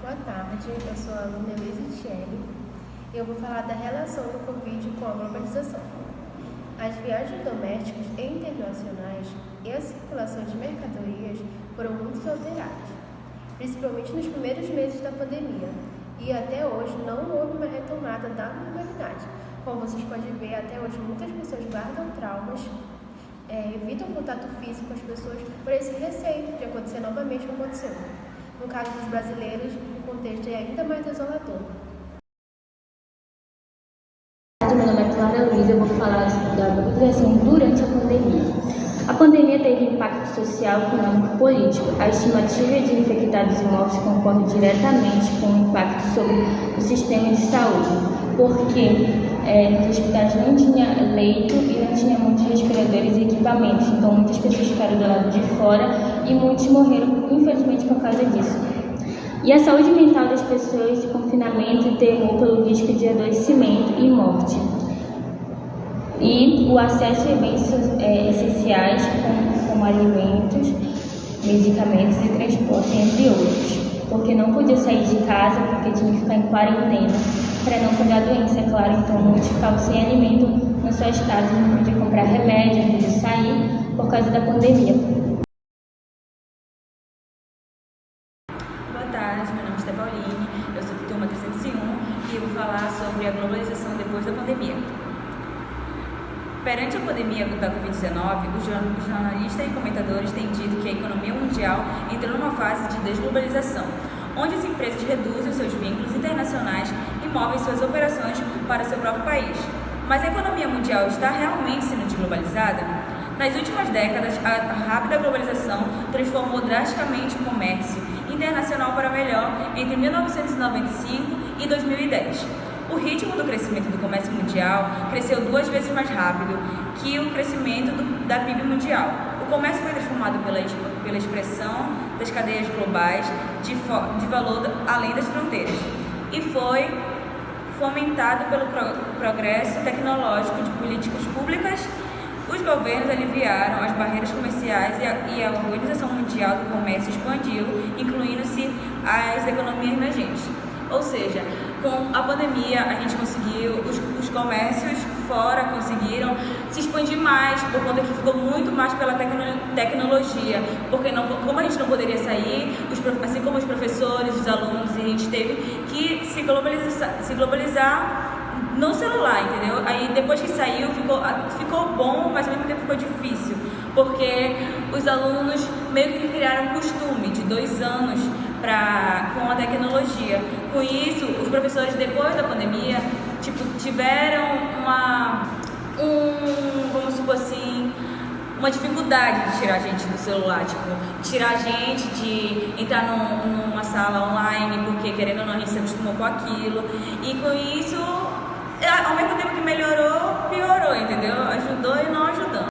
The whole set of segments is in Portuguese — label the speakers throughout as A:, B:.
A: Boa tarde, eu sou a aluna Luísa Thierry e eu vou falar da relação do Covid com a globalização. As viagens domésticas e internacionais e a circulação de mercadorias foram muito alteradas, principalmente nos primeiros meses da pandemia, e até hoje não houve uma retomada da normalidade. Como vocês podem ver, até hoje muitas pessoas guardam traumas, evitam contato físico com as pessoas por esse receio de acontecer novamente o que aconteceu. No caso dos brasileiros, o contexto é ainda mais desolador.
B: Meu nome é Clara Luiz, eu vou falar da globalização durante a pandemia. A pandemia teve impacto social, econômico e político. A estimativa de infectados e mortos concorre diretamente com o impacto sobre o sistema de saúde, porque nos hospitais não tinha leito e não tinha muitos respiradores e equipamentos, então muitas pessoas ficaram do lado de fora e muitos morreram, infelizmente, por causa disso. E a saúde mental das pessoas de confinamento temor pelo risco de adoecimento e morte. E o acesso a bens essenciais, como alimentos, medicamentos e transporte, entre outros. Porque não podia sair de casa, porque tinha que ficar em quarentena, para não pegar doença, é claro. Então muitos ficavam sem alimento nas suas casas, não podia comprar remédio, não podia sair, por causa da pandemia.
C: Boa tarde, meu nome é Pauline, eu sou da turma 301 e eu vou falar sobre a globalização depois da pandemia. Perante a pandemia da Covid-19, os jornalistas e comentadores têm dito que a economia mundial entrou numa fase de desglobalização, onde as empresas reduzem os seus vínculos internacionais e movem suas operações para seu próprio país. Mas a economia mundial está realmente sendo desglobalizada? Nas últimas décadas, a rápida globalização transformou drasticamente o comércio internacional para melhor entre 1995 e 2010. O ritmo do crescimento do comércio mundial cresceu 2 vezes mais rápido que o crescimento da PIB mundial. O comércio foi transformado pela expressão das cadeias globais de valor além das fronteiras e foi fomentado pelo progresso tecnológico de políticas públicas. Os governos aliviaram as barreiras comerciais e a Organização Mundial do Comércio expandiu, incluindo-se as economias emergentes. Ou seja, com a pandemia a gente conseguiu, os comércios fora conseguiram se expandir mais, por conta que ficou muito mais pela tecnologia, porque como a gente não poderia sair, assim como os professores, os alunos, a gente teve que se globalizar no celular, entendeu? Aí depois que saiu ficou bom, mas ao mesmo tempo ficou difícil, porque os alunos meio que criaram um costume de 2 anos com a tecnologia. Com isso, os professores depois da pandemia tiveram vamos supor assim, uma dificuldade de tirar a gente do celular, tirar a gente de entrar numa sala online, porque querendo ou não a gente se acostumou com aquilo, e com isso, ao mesmo tempo que melhorou, piorou, entendeu? Ajudou e não ajudou.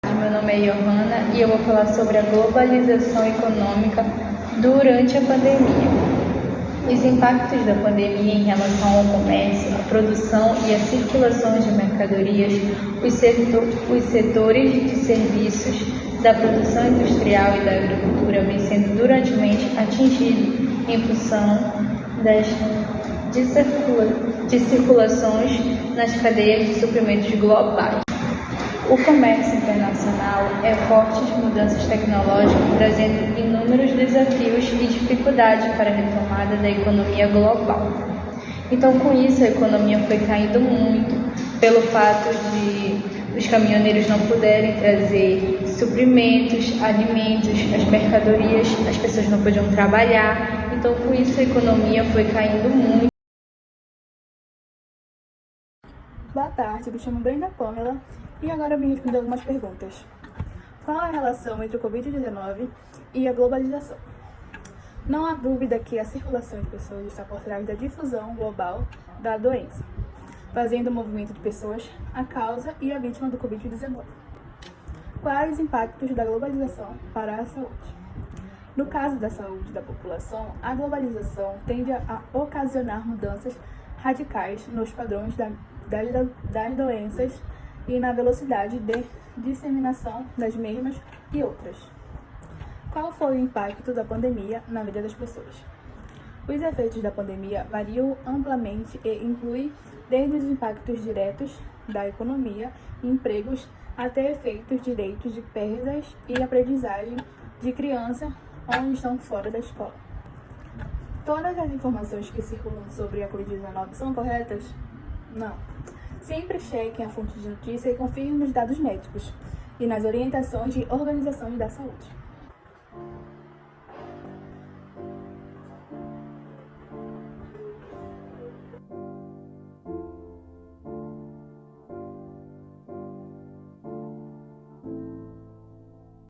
D: Meu nome é Johanna e eu vou falar sobre a globalização econômica durante a pandemia. Os impactos da pandemia em relação ao comércio, a produção e a circulação de mercadorias, os setores de serviços, da produção industrial e da agricultura vem sendo duramente atingido em função de circulações nas cadeias de suprimentos globais. O comércio internacional é fortes mudanças tecnológicas, trazendo inúmeros desafios e dificuldades para a retomada da economia global. Então, com isso, a economia foi caindo muito, pelo fato de os caminhoneiros não poderem trazer suprimentos, alimentos, as mercadorias, as pessoas não podiam trabalhar. Então, com isso, a economia foi caindo muito.
E: Boa tarde, me chamo Brenda Pamela e agora eu vim responder algumas perguntas. Qual a relação entre o Covid-19 e a globalização? Não há dúvida que a circulação de pessoas está por trás da difusão global da doença, fazendo o movimento de pessoas a causa e a vítima do Covid-19. Quais os impactos da globalização para a saúde? No caso da saúde da população, a globalização tende a ocasionar mudanças radicais nos padrões das doenças e na velocidade de disseminação das mesmas e outras. Qual foi o impacto da pandemia na vida das pessoas? Os efeitos da pandemia variam amplamente e incluem desde os impactos diretos da economia e empregos até efeitos diretos de perdas e aprendizagem de crianças onde estão fora da escola. Todas as informações que circulam sobre a Covid-19 são corretas? Não. Sempre chequem a fonte de notícia e confiem nos dados médicos e nas orientações de organizações da saúde.